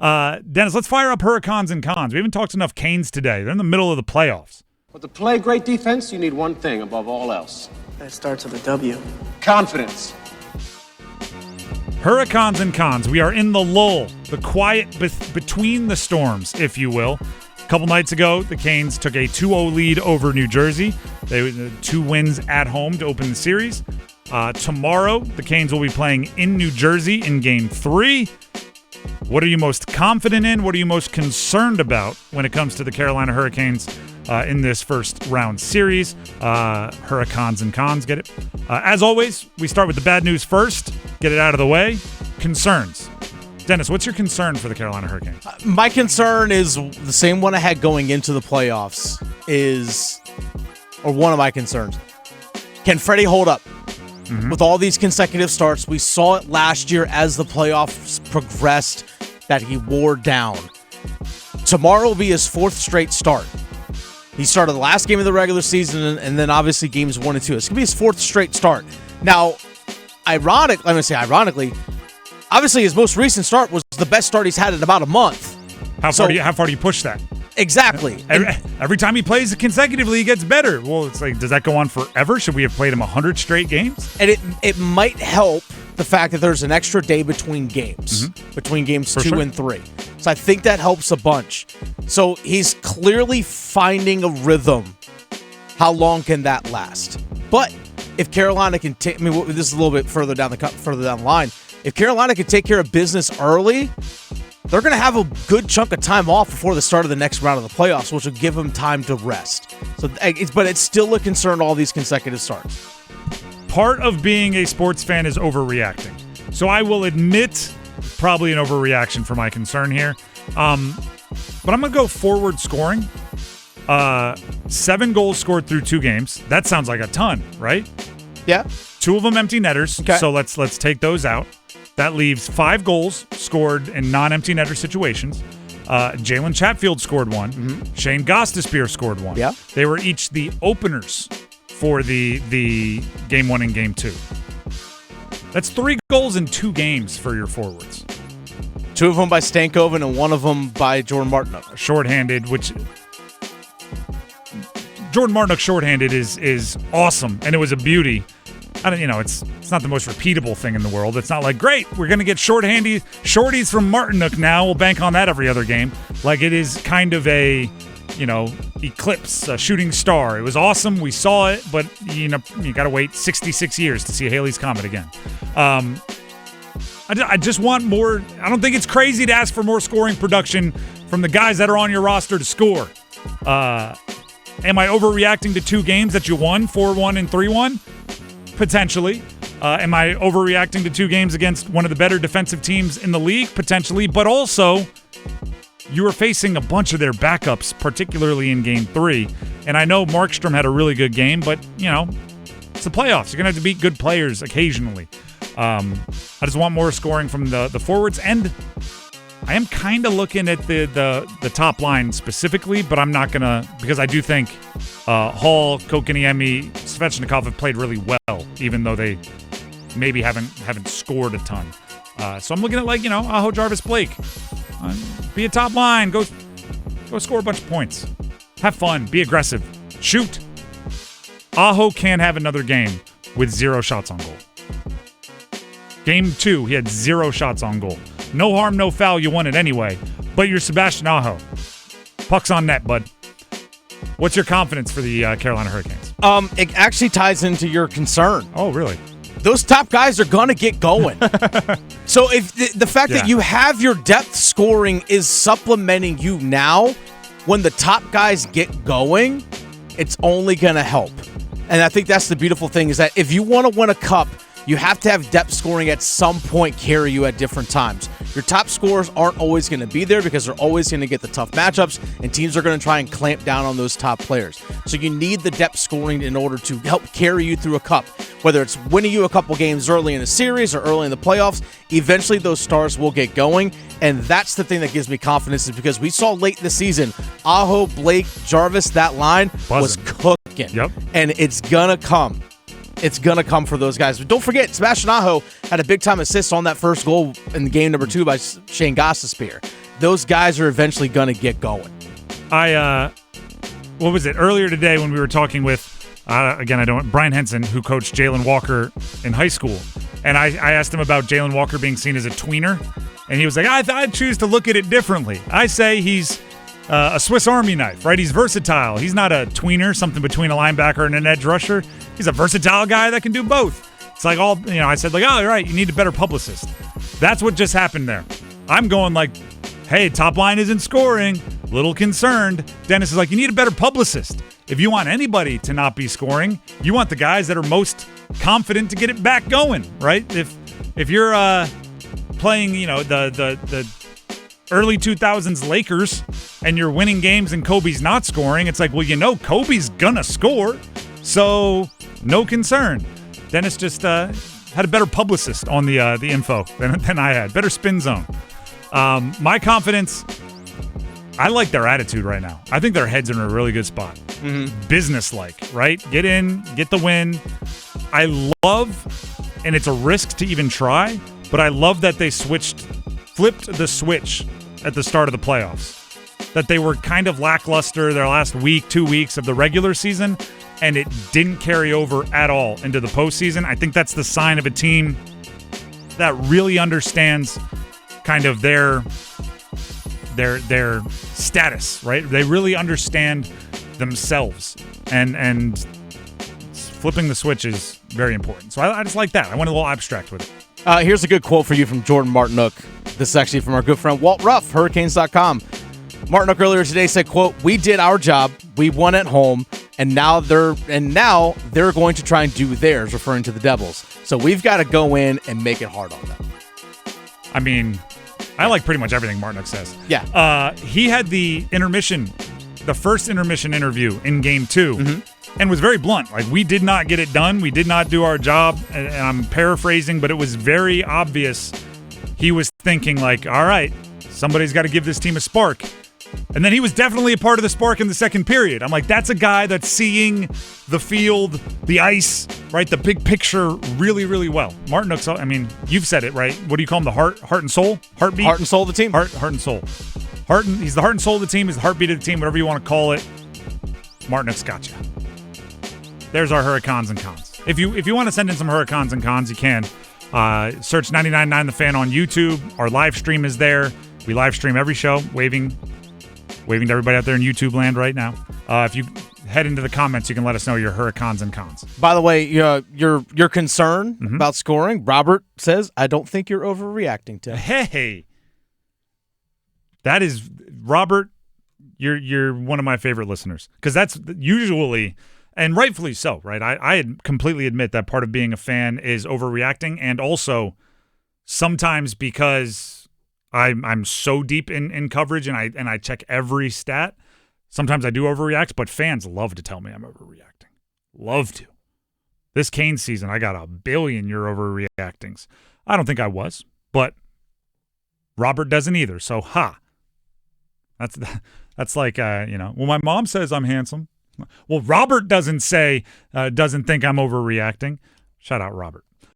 Dennis, let's fire up Hurricanes and Cons. We haven't talked enough Canes today. They're in the middle of the playoffs. But to play great defense, you need one thing above all else. That starts with a W. Confidence. Hurricanes and Cons. We are in the lull, the quiet between the storms, if you will. A couple nights ago, the Canes took a 2-0 lead over New Jersey. They 2 wins at home to open the series. Tomorrow, the Canes will be playing in New Jersey in Game 3. What are you most confident in? What are you most concerned about when it comes to the Carolina Hurricanes in this first round series? Hurricanes and Cons, get it? As always, we start with the bad news first. Get it out of the way. Concerns. Dennis, what's your concern for the Carolina Hurricanes? My concern is the same one I had going into the playoffs or one of my concerns. Can Freddie hold up? With all these consecutive starts, we saw it last year as the playoffs progressed that he wore down. Tomorrow will be his 4th straight start. He started the last game of the regular season and then obviously games 1 and 2. It's going to be his 4th straight start. Now, ironically, obviously his most recent start was the best start he's had in about a month. How far do you push that? Exactly. Every time he plays consecutively, he gets better. Well, it's like, does that go on forever? Should we have played him 100 straight games? And it might help the fact that there's an extra day between games, between games 2 and 3. So I think that helps a bunch. So he's clearly finding a rhythm. How long can that last? But if Carolina can take, this is a little bit further down the line. If Carolina can take care of business early, they're going to have a good chunk of time off before the start of the next round of the playoffs, which will give them time to rest. But it's still a concern, all these consecutive starts. Part of being a sports fan is overreacting. So I will admit probably an overreaction for my concern here. But I'm going to go forward scoring. 7 goals scored through 2 games. That sounds like a ton, right? Yeah. 2 of them empty netters. Okay. So let's take those out. That leaves 5 goals scored in non-empty netter situations. Jalen Chatfield scored 1. Shane Gostisbehere scored 1. Yeah. They were each the openers for the Game 1 and Game 2. That's 3 goals in 2 games for your forwards. 2 of them by Stankoven and 1 of them by Jordan Martinook. Shorthanded, which Jordan Martinook shorthanded is awesome, and it was a beauty. It's not the most repeatable thing in the world. It's not like, great, we're going to get shorties from Martinook now. We'll bank on that every other game. Like, it is kind of a, eclipse, a shooting star. It was awesome. We saw it, but, you got to wait 66 years to see Halley's Comet again. I just want more. I don't think it's crazy to ask for more scoring production from the guys that are on your roster to score. Am I overreacting to 2 games that you won, 4-1 and 3-1? Potentially. Am I overreacting to 2 games against one of the better defensive teams in the league? Potentially. But also, you were facing a bunch of their backups, particularly in Game 3. And I know Markstrom had a really good game, but, it's the playoffs. You're going to have to beat good players occasionally. I just want more scoring from the forwards. And I am kind of looking at the top line specifically, but I'm not going to, because I do think Hall, Kokoniemi, Svechnikov have played really well, even though they maybe haven't scored a ton. So I'm looking at Aho, Jarvis, Blake. Be a top line. Go score a bunch of points. Have fun. Be aggressive. Shoot. Aho can't have another game with 0 shots on goal. Game 2, he had 0 shots on goal. No harm, no foul. You won it anyway. But you're Sebastian Aho. Puck's on net, bud. What's your confidence for the Carolina Hurricanes? It actually ties into your concern. Oh, really? Those top guys are going to get going. So if the fact that you have your depth scoring is supplementing you now, when the top guys get going, it's only going to help. And I think that's the beautiful thing, is that if you want to win a cup, you have to have depth scoring at some point carry you at different times. Your top scorers aren't always going to be there because they're always going to get the tough matchups, and teams are going to try and clamp down on those top players. So you need the depth scoring in order to help carry you through a cup. Whether it's winning you a couple games early in a series or early in the playoffs, eventually those stars will get going, and that's the thing that gives me confidence, is because we saw late in the season, Aho, Blake, Jarvis, that line was cooking. Yep. And it's going to come. It's going to come for those guys. But don't forget, Sebastian Aho had a big-time assist on that first goal in game number 2 by Shane Gostisbehere. those guys are eventually going to get going. What was it, earlier today when we were talking with, Brian Henson, who coached Jalen Walker in high school. And I asked him about Jalen Walker being seen as a tweener. And he was like, I'd choose to look at it differently. I say he's a Swiss Army knife, right? He's versatile. He's not a tweener, something between a linebacker and an edge rusher. He's a versatile guy that can do both. It's like I said, like, oh, right, you need a better publicist. That's what just happened there. I'm going like, hey, top line isn't scoring. Little concerned. Dennis is like, you need a better publicist. If you want anybody to not be scoring, you want the guys that are most confident to get it back going, right? If you're playing, the early 2000s Lakers and you're winning games and Kobe's not scoring, it's like, well, Kobe's gonna score, so no concern. Dennis just had a better publicist on the info than I had. Better spin zone. My confidence, I like their attitude right now. I think their heads are in a really good spot. Mm-hmm. Business-like, right? Get in, get the win. I love, and it's a risk to even try, but I love that they flipped the switch at the start of the playoffs. That they were kind of lackluster their last week, 2 weeks of the regular season, and it didn't carry over at all into the postseason. I think that's the sign of a team that really understands kind of their status, right? They really understand themselves, and flipping the switch is very important. So I just like that. I went a little abstract with it. Here's a good quote for you from Jordan Martinook. This is actually from our good friend Walt Ruff, Hurricanes.com. Martinook earlier today said, quote, "We did our job. We won at home, and now they're going to try and do theirs," referring to the Devils. So we've got to go in and make it hard on them. I mean, I like pretty much everything Martinook says. Yeah. He had the first intermission interview in Game 2, and was very blunt. Like, we did not get it done. We did not do our job. And I'm paraphrasing, but it was very obvious he was thinking, like, all right, somebody's got to give this team a spark. And then he was definitely a part of the spark in the second period. I'm like, that's a guy that's seeing the field, the ice, right, the big picture really, really well. Martinook's, I mean, you've said it, right? What do you call him, the heart and soul? Heartbeat? Heart and soul of the team. Heart and soul. He's the heart and soul of the team. He's the heartbeat of the team, whatever you want to call it. Martinook's got you. There's our Hurricanes and Cons. If you want to send in some Hurricanes and Cons, you can. Search 99.9 The Fan on YouTube. Our live stream is there. We live stream every show, waving to everybody out there in YouTube land right now. If you head into the comments, you can let us know your Hurricanes and Cons. By the way, your concern about scoring, Robert says, "I don't think you're overreacting to." Hey, that is, Robert, you're one of my favorite listeners, because that's usually, and rightfully so, right? I completely admit that part of being a fan is overreacting, and also sometimes because I'm so deep in coverage and I check every stat. Sometimes I do overreact, but fans love to tell me I'm overreacting. Love to. This Kane season, I got 1 billion "you're overreactings." I don't think I was, but Robert doesn't either. So, That's like, well, my mom says I'm handsome. Well, Robert doesn't think I'm overreacting. Shout out, Robert.